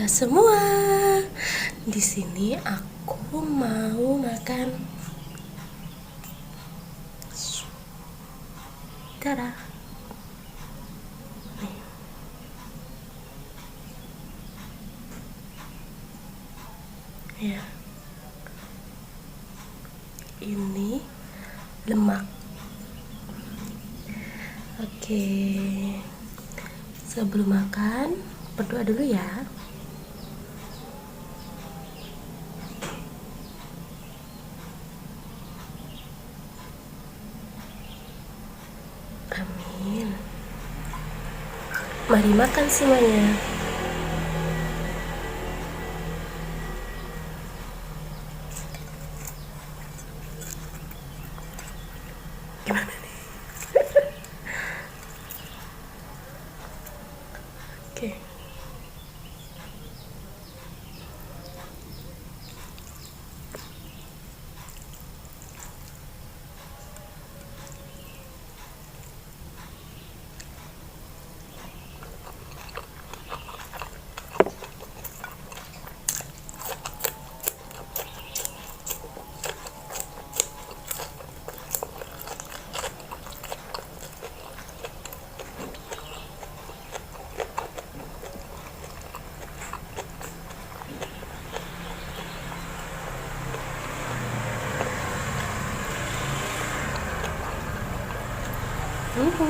semua. Di sini aku mau makan. Tada. Ya. Ini lemak. Oke. Sebelum makan, berdoa dulu ya. Amin. Mari makan semuanya. Gimana nih? Oke. Itu.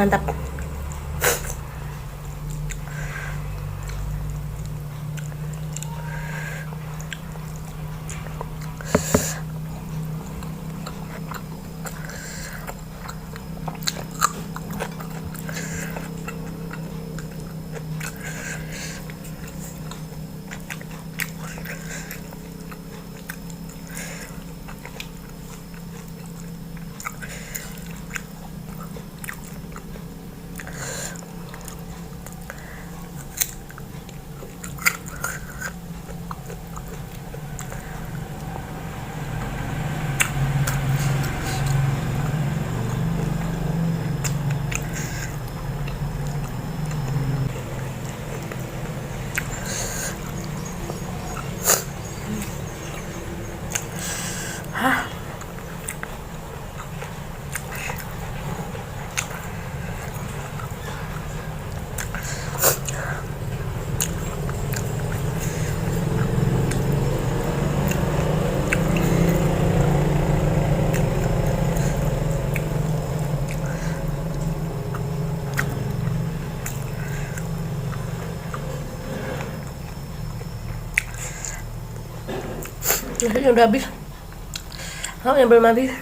mantap. Nasinya udah habis. Oh, yang belum habis.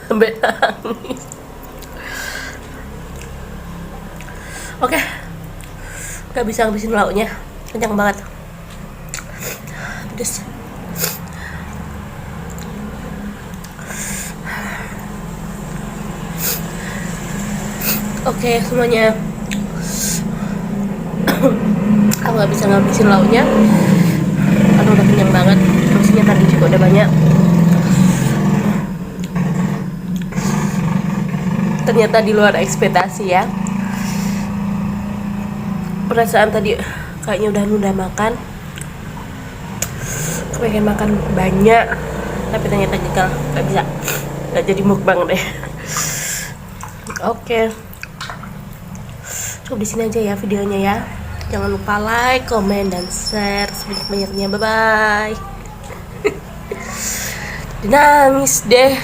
Sampai nangis. Oke, gak bisa ngabisin lauknya, kenyang banget. Pedes. Oke semuanya, aku gak bisa ngabisin lauknya karena udah kenyang banget. Porsinya tadi juga udah banyak. Ternyata di luar ekspektasi ya. Perasaan tadi kayaknya udah makan, pengen makan banyak, tapi ternyata gagal, gak bisa, gak jadi mukbang deh. Oke, cukup di sini aja ya videonya ya. Jangan lupa like, komen, dan share sebanyak-banyaknya. Bye bye. Dinamis deh.